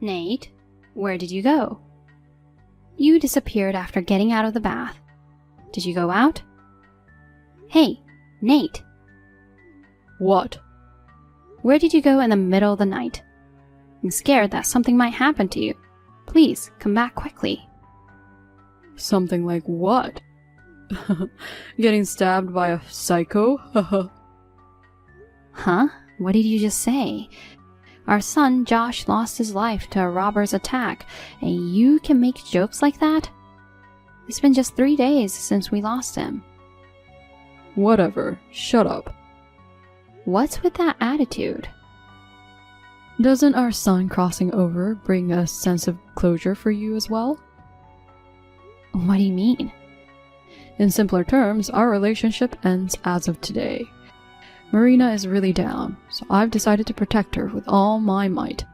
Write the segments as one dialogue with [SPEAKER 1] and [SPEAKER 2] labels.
[SPEAKER 1] Nate, where did you go? You disappeared after getting out of the bath. Did you go out? Hey, Nate.
[SPEAKER 2] What?
[SPEAKER 1] Where did you go in the middle of the night? I'm scared that something might happen to you. Please, come back quickly.
[SPEAKER 2] Something like what? Getting stabbed by a psycho?
[SPEAKER 1] Huh? What did you just say? Our son Josh lost his life to a robber's attack, and you can make jokes like that? It's been just 3 days since we lost him.
[SPEAKER 2] Whatever, shut up.
[SPEAKER 1] What's with that attitude?
[SPEAKER 2] Doesn't our son crossing over bring a sense of closure for you as well?
[SPEAKER 1] What do you mean?
[SPEAKER 2] In simpler terms, our relationship ends as of today. Marina is really down, so I've decided to protect her with all my might.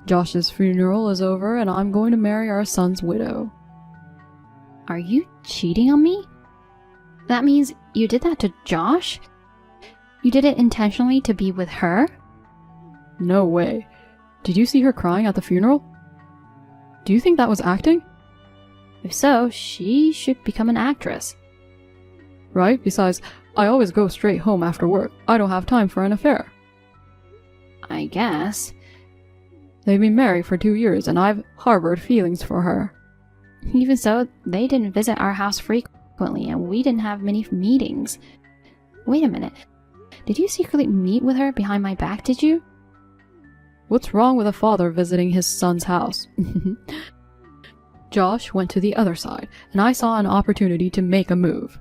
[SPEAKER 2] Josh's funeral is over and I'm going to marry our son's widow.
[SPEAKER 1] Are you cheating on me? That means you did that to Josh? You did it intentionally to be with her?
[SPEAKER 2] No way. Did you see her crying at the funeral? Do you think that was acting?
[SPEAKER 1] If so, she should become an actress.
[SPEAKER 2] Right? Besides, I always go straight home after work. I don't have time for an affair.
[SPEAKER 1] I guess.
[SPEAKER 2] They've been married for 2 years and I've harbored feelings for her.
[SPEAKER 1] Even so, they didn't visit our house frequently and we didn't have many meetings. Wait a minute. Did you secretly meet with her behind my back, did you?
[SPEAKER 2] What's wrong with a father visiting his son's house? Josh went to the other side, and I saw an opportunity to make a move.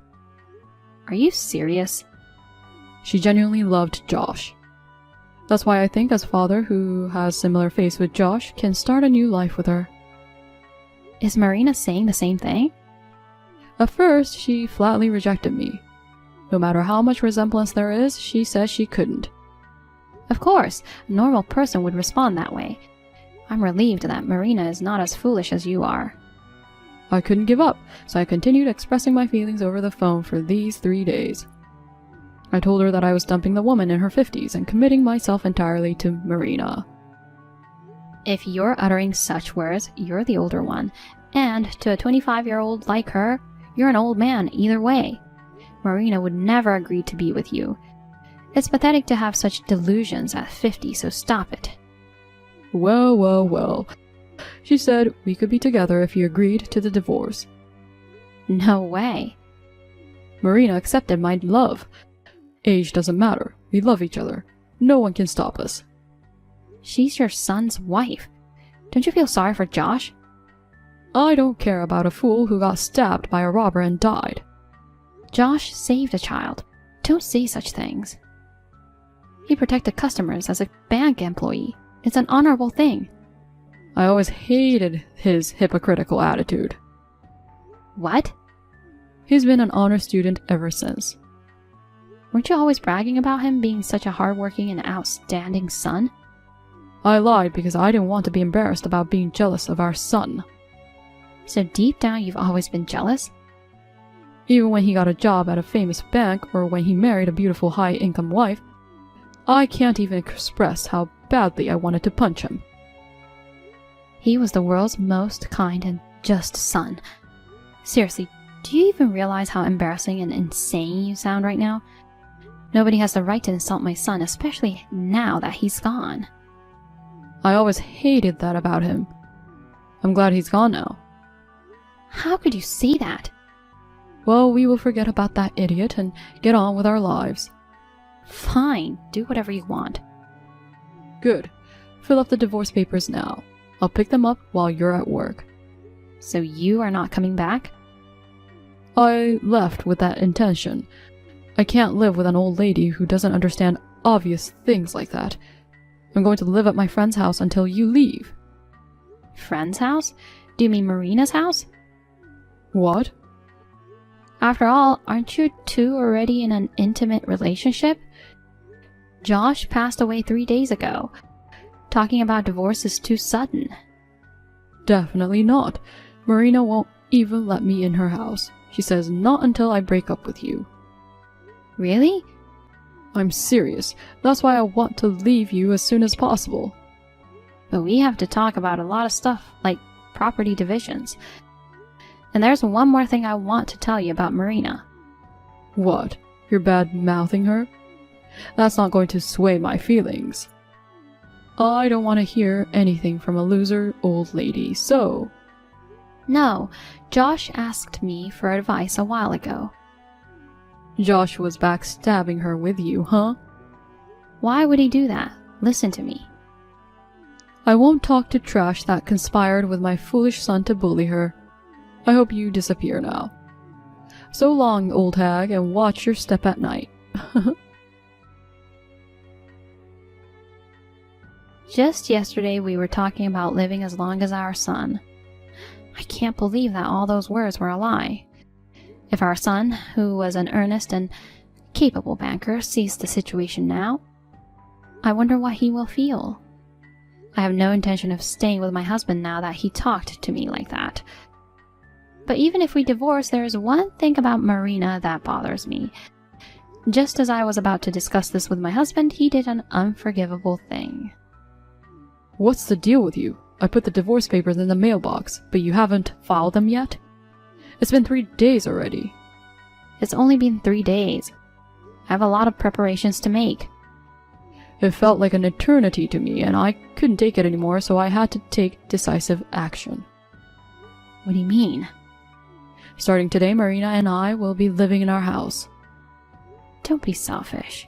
[SPEAKER 1] Are you serious?
[SPEAKER 2] She genuinely loved Josh. That's why I think as father who has similar faith with Josh can start a new life with her.
[SPEAKER 1] Is Marina saying the same thing?
[SPEAKER 2] At first, she flatly rejected me. No matter how much resemblance there is, she says she couldn't.
[SPEAKER 1] Of course, a normal person would respond that way. I'm relieved that Marina is not as foolish as you are.
[SPEAKER 2] I couldn't give up, so I continued expressing my feelings over the phone for these 3 days. I told her that I was dumping the woman in her 50s and committing myself entirely to Marina.
[SPEAKER 1] If you're uttering such words, you're the older one, and to a 25-year-old like her, you're an old man either way. Marina would never agree to be with you. It's pathetic to have such delusions at 50, so stop it.
[SPEAKER 2] Well, well, well. She said we could be together if you agreed to the divorce.
[SPEAKER 1] No way.
[SPEAKER 2] Marina accepted my love. Age doesn't matter. We love each other. No one can stop us.
[SPEAKER 1] She's your son's wife. Don't you feel sorry for Josh?
[SPEAKER 2] I don't care about a fool who got stabbed by a robber and died.
[SPEAKER 1] Josh saved a child. Don't say such things. He protected customers as a bank employee. It's an honorable thing.
[SPEAKER 2] I always hated his hypocritical attitude.
[SPEAKER 1] What?
[SPEAKER 2] He's been an honor student ever since.
[SPEAKER 1] Weren't you always bragging about him being such a hardworking and outstanding son?
[SPEAKER 2] I lied because I didn't want to be embarrassed about being jealous of our son.
[SPEAKER 1] So deep down you've always been jealous?
[SPEAKER 2] Even when he got a job at a famous bank or when he married a beautiful high-income wife, I can't even express how badly I wanted to punch him.
[SPEAKER 1] He was the world's most kind and just son. Seriously, do you even realize how embarrassing and insane you sound right now? Nobody has the right to insult my son, especially now that he's gone.
[SPEAKER 2] I always hated that about him. I'm glad he's gone now.
[SPEAKER 1] How could you say that?
[SPEAKER 2] Well, we will forget about that idiot and get on with our lives.
[SPEAKER 1] Fine, do whatever you want.
[SPEAKER 2] Good. Fill up the divorce papers now. I'll pick them up while you're at work.
[SPEAKER 1] So you are not coming back?
[SPEAKER 2] I left with that intention. I can't live with an old lady who doesn't understand obvious things like that. I'm going to live at my friend's house until you leave.
[SPEAKER 1] Friend's house? Do you mean Marina's house?
[SPEAKER 2] What?
[SPEAKER 1] After all, aren't you two already in an intimate relationship? Josh passed away 3 days ago. Talking about divorce is too sudden.
[SPEAKER 2] Definitely not. Marina won't even let me in her house. She says not until I break up with you.
[SPEAKER 1] Really?
[SPEAKER 2] I'm serious. That's why I want to leave you as soon as possible.
[SPEAKER 1] but we have to talk about a lot of stuff, like property divisions. And there's one more thing I want to tell you about Marina.
[SPEAKER 2] What? You're bad-mouthing her? That's not going to sway my feelings. I don't want to hear anything from a loser old lady, so...
[SPEAKER 1] No, Josh asked me for advice a while ago.
[SPEAKER 2] Josh was backstabbing her with you, huh?
[SPEAKER 1] Why would he do that? Listen to me.
[SPEAKER 2] I won't talk to trash that conspired with my foolish son to bully her. I hope you disappear now. So long, old hag, and watch your step at night.
[SPEAKER 1] Just yesterday we were talking about living as long as our son. I can't believe that all those words were a lie. If our son, who was an earnest and capable banker, sees the situation now, I wonder what he will feel. I have no intention of staying with my husband now that he talked to me like that. But even if we divorce, there is one thing about Marina that bothers me. Just as I was about to discuss this with my husband, he did an unforgivable thing.
[SPEAKER 2] What's the deal with you? I put the divorce papers in the mailbox, but you haven't filed them yet? It's been 3 days already.
[SPEAKER 1] It's only been 3 days. I have a lot of preparations to make.
[SPEAKER 2] It felt like an eternity to me, and I couldn't take it anymore, so I had to take decisive action.
[SPEAKER 1] What do you mean?
[SPEAKER 2] Starting today, Marina and I will be living in our house.
[SPEAKER 1] Don't be selfish.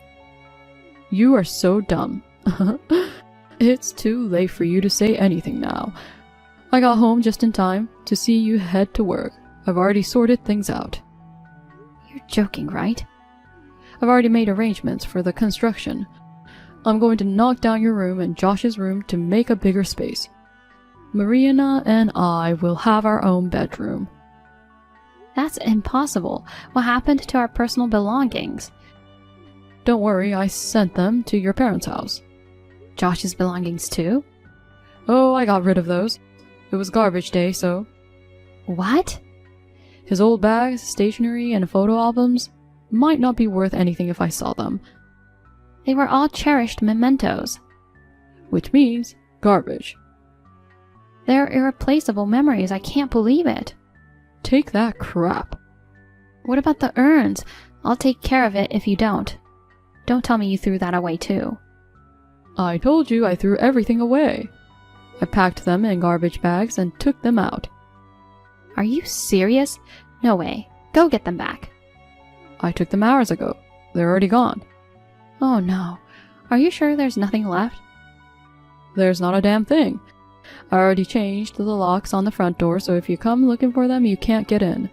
[SPEAKER 2] You are so dumb. It's too late for you to say anything now. I got home just in time to see you head to work. I've already sorted things out.
[SPEAKER 1] You're joking, right?
[SPEAKER 2] I've already made arrangements for the construction. I'm going to knock down your room and Josh's room to make a bigger space. Marina and I will have our own bedroom.
[SPEAKER 1] That's impossible. What happened to our personal belongings?
[SPEAKER 2] Don't worry, I sent them to your parents' house.
[SPEAKER 1] Josh's belongings too?
[SPEAKER 2] Oh, I got rid of those. It was garbage day, so...
[SPEAKER 1] What?
[SPEAKER 2] His old bags, stationery, and photo albums might not be worth anything if I saw them.
[SPEAKER 1] They were all cherished mementos.
[SPEAKER 2] Which means garbage.
[SPEAKER 1] They're irreplaceable memories. I can't believe it.
[SPEAKER 2] Take that crap.
[SPEAKER 1] What about the urns? I'll take care of it if you don't. Don't tell me you threw that away too.
[SPEAKER 2] I told you I threw everything away. I packed them in garbage bags and took them out.
[SPEAKER 1] Are you serious? No way. Go get them back.
[SPEAKER 2] I took them hours ago. They're already gone.
[SPEAKER 1] Oh no. Are you sure there's nothing left?
[SPEAKER 2] There's not a damn thing. I already changed the locks on the front door, so if you come looking for them, you can't get in.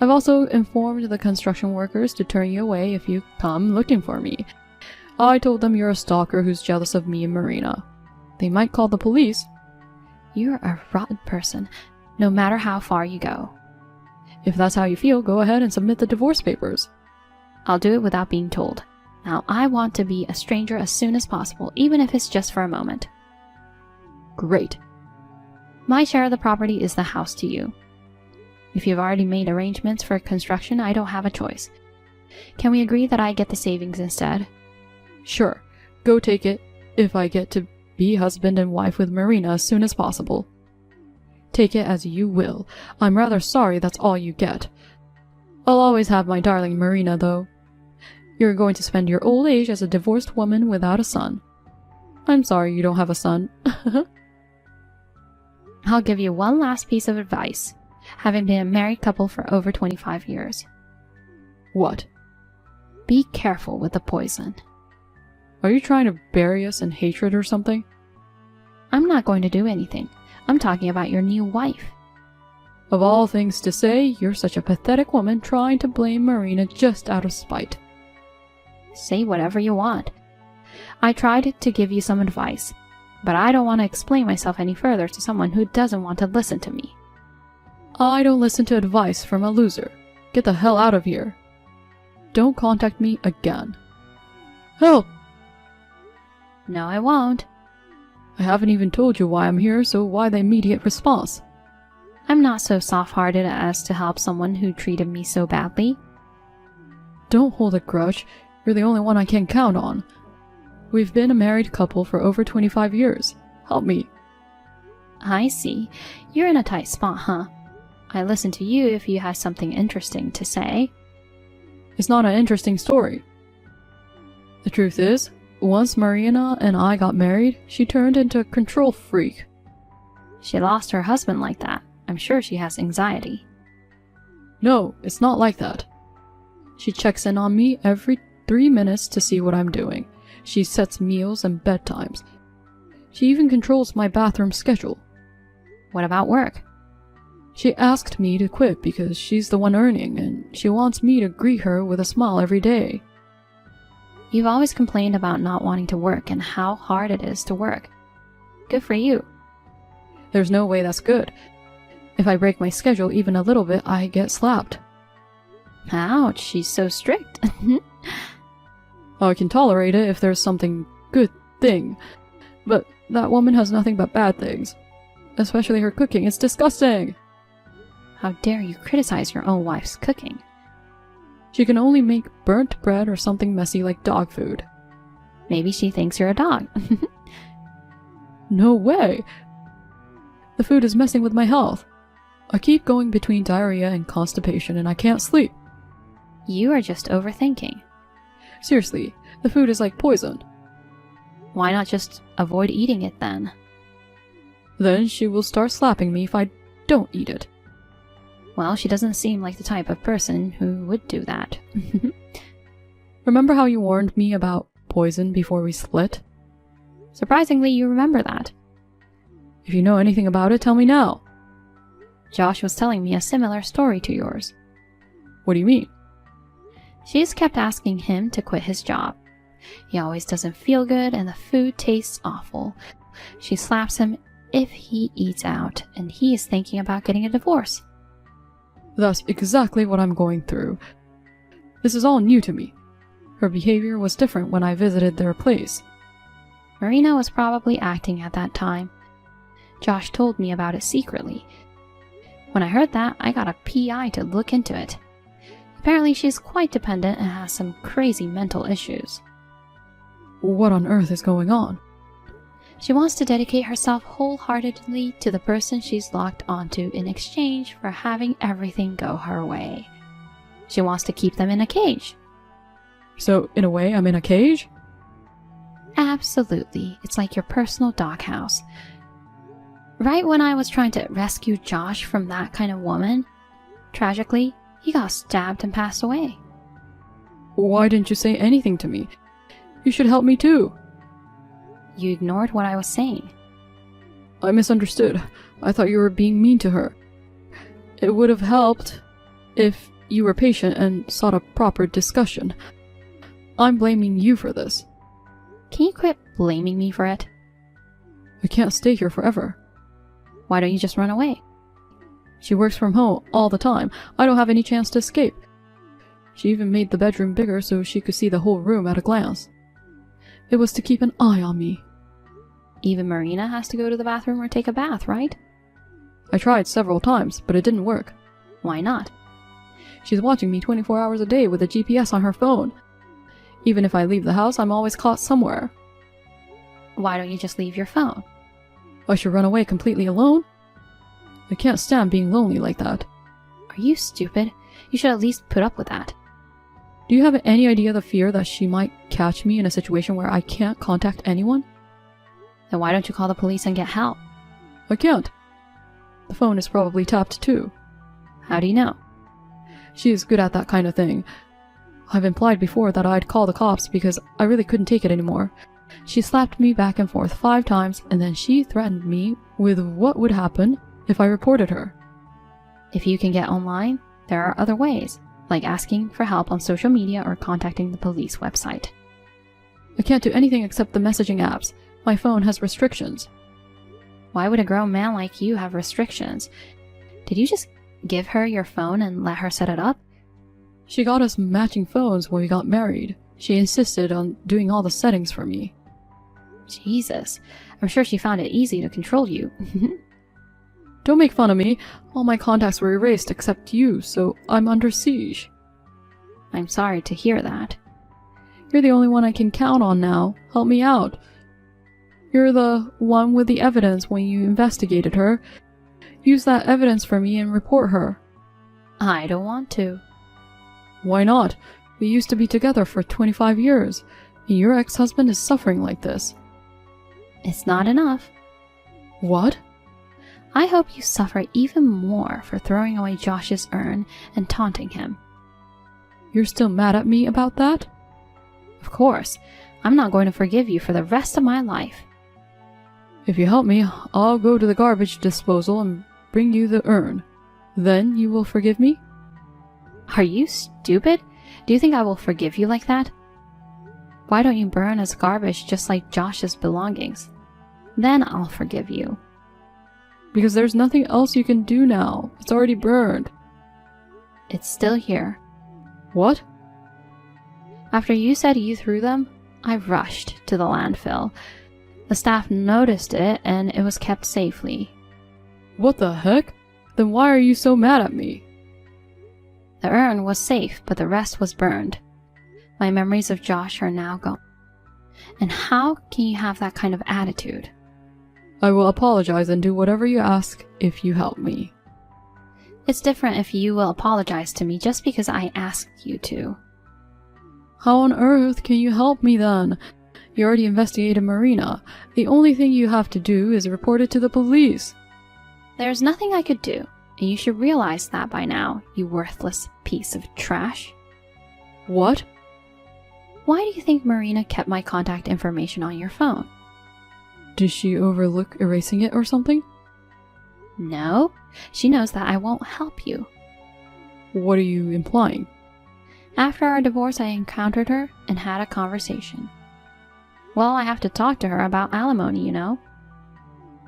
[SPEAKER 2] I've also informed the construction workers to turn you away if you come looking for me. I told them you're a stalker who's jealous of me and Marina. They might call the police.
[SPEAKER 1] You're a rotten person, no matter how far you go.
[SPEAKER 2] If that's how you feel, go ahead and submit the divorce papers.
[SPEAKER 1] I'll do it without being told. Now, I want to be a stranger as soon as possible, even if it's just for a moment.
[SPEAKER 2] Great.
[SPEAKER 1] My share of the property is the house to you. If you've already made arrangements for construction, I don't have a choice. Can we agree that I get the savings instead?
[SPEAKER 2] Sure. Go take it, if I get to be husband and wife with Marina as soon as possible. Take it as you will. I'm rather sorry that's all you get. I'll always have my darling Marina, though. You're going to spend your old age as a divorced woman without a son. I'm sorry you don't have a son.
[SPEAKER 1] I'll give you one last piece of advice, having been a married couple for over 25 years.
[SPEAKER 2] What?
[SPEAKER 1] Be careful with the poison.
[SPEAKER 2] Are you trying to bury us in hatred or something?
[SPEAKER 1] I'm not going to do anything. I'm talking about your new wife.
[SPEAKER 2] Of all things to say, you're such a pathetic woman trying to blame Marina just out of spite.
[SPEAKER 1] Say whatever you want. I tried to give you some advice, but I don't want to explain myself any further to someone who doesn't want to listen to me.
[SPEAKER 2] I don't listen to advice from a loser. Get the hell out of here. Don't contact me again. Help!
[SPEAKER 1] No, I won't.
[SPEAKER 2] I haven't even told you why I'm here, so why the immediate response?
[SPEAKER 1] I'm not so soft-hearted as to help someone who treated me so badly.
[SPEAKER 2] Don't hold a grudge. You're the only one I can count on. We've been a married couple for over 25 years. Help me.
[SPEAKER 1] I see. You're in a tight spot, huh? I listen to you if you have something interesting to say.
[SPEAKER 2] It's not an interesting story. The truth is, once Marina and I got married, she turned into a control freak.
[SPEAKER 1] She lost her husband like that. I'm sure she has anxiety.
[SPEAKER 2] No, it's not like that. She checks in on me every 3 minutes to see what I'm doing. She sets meals and bedtimes. She even controls my bathroom schedule.
[SPEAKER 1] What about work?
[SPEAKER 2] She asked me to quit because she's the one earning, and she wants me to greet her with a smile every day.
[SPEAKER 1] You've always complained about not wanting to work and how hard it is to work. Good for you.
[SPEAKER 2] There's no way that's good. If I break my schedule even a little bit, I get slapped.
[SPEAKER 1] Ouch, she's so strict.
[SPEAKER 2] I can tolerate it if there's something good thing, but that woman has nothing but bad things. Especially her cooking, it's disgusting!
[SPEAKER 1] How dare you criticize your own wife's cooking?
[SPEAKER 2] She can only make burnt bread or something messy like dog food.
[SPEAKER 1] Maybe she thinks you're a dog.
[SPEAKER 2] No way! The food is messing with my health. I keep going between diarrhea and constipation and I can't sleep.
[SPEAKER 1] You are just overthinking.
[SPEAKER 2] Seriously, the food is like poison.
[SPEAKER 1] Why not just avoid eating it then?
[SPEAKER 2] Then she will start slapping me if I don't eat it.
[SPEAKER 1] Well, she doesn't seem like the type of person who would do that.
[SPEAKER 2] Remember how you warned me about poison before we split?
[SPEAKER 1] Surprisingly, you remember that.
[SPEAKER 2] If you know anything about it, tell me now.
[SPEAKER 1] Josh was telling me a similar story to yours.
[SPEAKER 2] What do you mean?
[SPEAKER 1] She's kept asking him to quit his job. He always doesn't feel good and the food tastes awful. She slaps him if he eats out, and he is thinking about getting a divorce.
[SPEAKER 2] That's exactly what I'm going through. This is all new to me. Her behavior was different when I visited their place.
[SPEAKER 1] Marina was probably acting at that time. Josh told me about it secretly. When I heard that, I got a PI to look into it. Apparently she's quite dependent and has some crazy mental issues.
[SPEAKER 2] What on earth is going on?
[SPEAKER 1] She wants to dedicate herself wholeheartedly to the person she's locked onto in exchange for having everything go her way. She wants to keep them in a cage.
[SPEAKER 2] So, in a way, I'm in a cage?
[SPEAKER 1] Absolutely. It's like your personal doghouse. Right when I was trying to rescue Josh from that kind of woman, tragically, he got stabbed and passed away.
[SPEAKER 2] Why didn't you say anything to me? You should help me too.
[SPEAKER 1] You ignored what I was saying.
[SPEAKER 2] I misunderstood. I thought you were being mean to her. It would have helped if you were patient and sought a proper discussion. I'm blaming you for this.
[SPEAKER 1] Can you quit blaming me for it?
[SPEAKER 2] I can't stay here forever.
[SPEAKER 1] Why don't you just run away?
[SPEAKER 2] She works from home all the time. I don't have any chance to escape. She even made the bedroom bigger so she could see the whole room at a glance. It was to keep an eye on me.
[SPEAKER 1] Even Marina has to go to the bathroom or take a bath, right?
[SPEAKER 2] I tried several times, but it didn't work.
[SPEAKER 1] Why not?
[SPEAKER 2] She's watching me 24 hours a day with a GPS on her phone. Even if I leave the house, I'm always caught somewhere.
[SPEAKER 1] Why don't you just leave your phone?
[SPEAKER 2] I should run away completely alone? I can't stand being lonely like that.
[SPEAKER 1] Are you stupid? You should at least put up with that.
[SPEAKER 2] Do you have any idea the fear that she might catch me in a situation where I can't contact anyone?
[SPEAKER 1] Then why don't you call the police and get help?
[SPEAKER 2] I can't. The phone is probably tapped too.
[SPEAKER 1] How do you know?
[SPEAKER 2] She is good at that kind of thing. I've implied before that I'd call the cops because I really couldn't take it anymore. She slapped me back and forth 5 times, and then she threatened me with what would happen if I reported her.
[SPEAKER 1] If you can get online, there are other ways, like asking for help on social media or contacting the police website.
[SPEAKER 2] I can't do anything except the messaging apps. My phone has restrictions.
[SPEAKER 1] Why would a grown man like you have restrictions? Did you just give her your phone and let her set it up?
[SPEAKER 2] She got us matching phones when we got married. She insisted on doing all the settings for me.
[SPEAKER 1] Jesus, I'm sure she found it easy to control you.
[SPEAKER 2] Don't make fun of me. All my contacts were erased except you, so I'm under siege.
[SPEAKER 1] I'm sorry to hear that.
[SPEAKER 2] You're the only one I can count on now. Help me out. You're the one with the evidence when you investigated her. Use that evidence for me and report her.
[SPEAKER 1] I don't want to.
[SPEAKER 2] Why not? We used to be together for 25 years, and your ex-husband is suffering like this.
[SPEAKER 1] It's not enough.
[SPEAKER 2] What?
[SPEAKER 1] I hope you suffer even more for throwing away Josh's urn and taunting him.
[SPEAKER 2] You're still mad at me about that?
[SPEAKER 1] Of course. I'm not going to forgive you for the rest of my life.
[SPEAKER 2] If you help me, I'll go to the garbage disposal and bring you the urn. Then you will forgive me?
[SPEAKER 1] Are you stupid? Do you think I will forgive you like that? Why don't you burn as garbage just like Josh's belongings? Then I'll forgive you.
[SPEAKER 2] Because there's nothing else you can do now. It's already burned.
[SPEAKER 1] It's still here.
[SPEAKER 2] What?
[SPEAKER 1] After you said you threw them, I rushed to the landfill. The staff noticed it and it was kept safely.
[SPEAKER 2] What the heck? Then why are you so mad at me?
[SPEAKER 1] The urn was safe, but the rest was burned. My memories of Josh are now gone. And how can you have that kind of attitude?
[SPEAKER 2] I will apologize and do whatever you ask if you help me.
[SPEAKER 1] It's different if you will apologize to me just because I asked you to.
[SPEAKER 2] How on earth can you help me then? You already investigated Marina. The only thing you have to do is report it to the police.
[SPEAKER 1] There's nothing I could do, and you should realize that by now, you worthless piece of trash.
[SPEAKER 2] What?
[SPEAKER 1] Why do you think Marina kept my contact information on your phone?
[SPEAKER 2] Did she overlook erasing it or something?
[SPEAKER 1] No, she knows that I won't help you.
[SPEAKER 2] What are you implying?
[SPEAKER 1] After our divorce, I encountered her and had a conversation. Well, I have to talk to her about alimony, you know.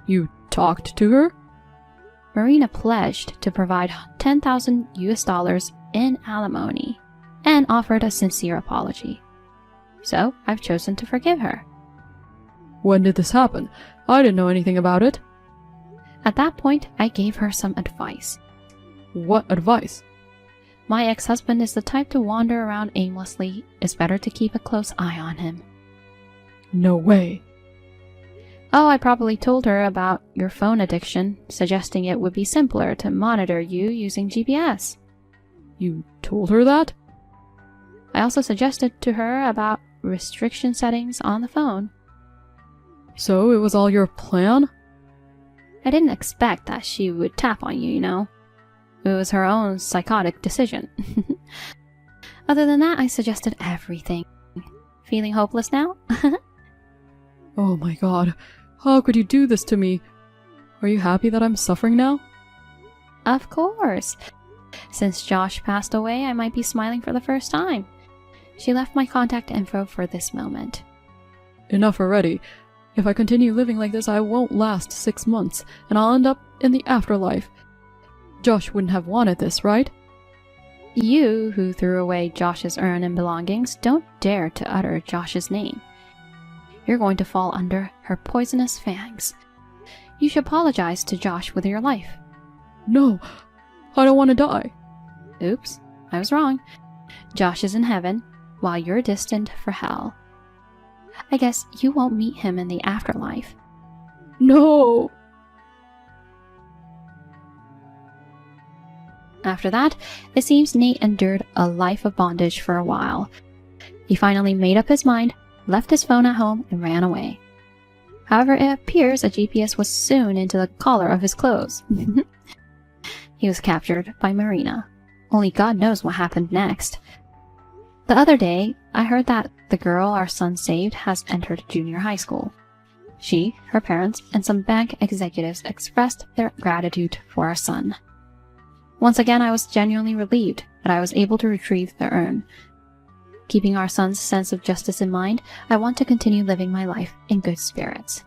[SPEAKER 2] You talked to her?
[SPEAKER 1] Marina pledged to provide $10,000 in alimony and offered a sincere apology. So, I've chosen to forgive her.
[SPEAKER 2] When did this happen? I didn't know anything about it.
[SPEAKER 1] At that point, I gave her some advice.
[SPEAKER 2] What advice?
[SPEAKER 1] My ex-husband is the type to wander around aimlessly. It's better to keep a close eye on him.
[SPEAKER 2] No way.
[SPEAKER 1] Oh, I probably told her about your phone addiction, suggesting it would be simpler to monitor you using GPS.
[SPEAKER 2] You told her that?
[SPEAKER 1] I also suggested to her about restriction settings on the phone.
[SPEAKER 2] So it was all your plan?
[SPEAKER 1] I didn't expect that she would tap on you, you know. It was her own psychotic decision. Other than that, I suggested everything. Feeling hopeless now?
[SPEAKER 2] Oh my god. How could you do this to me? Are you happy that I'm suffering now?
[SPEAKER 1] Of course. Since Josh passed away, I might be smiling for the first time. She left my contact info for this moment.
[SPEAKER 2] Enough already. If I continue living like this, I won't last 6 months, and I'll end up in the afterlife. Josh wouldn't have wanted this, right?
[SPEAKER 1] You, who threw away Josh's urn and belongings, don't dare to utter Josh's name. You're going to fall under her poisonous fangs. You should apologize to Josh with your life.
[SPEAKER 2] No, I don't want to die.
[SPEAKER 1] Oops, I was wrong. Josh is in heaven, while you're destined for hell. I guess you won't meet him in the afterlife.
[SPEAKER 2] No!
[SPEAKER 1] After that, it seems Nate endured a life of bondage for a while. He finally made up his mind, left his phone at home, and ran away. However, it appears a GPS was sewn into the collar of his clothes. He was captured by Marina. Only God knows what happened next. The other day, I heard that the girl our son saved has entered junior high school. She, her parents, and some bank executives expressed their gratitude for our son. Once again, I was genuinely relieved that I was able to retrieve the urn. Keeping our son's sense of justice in mind, I want to continue living my life in good spirits.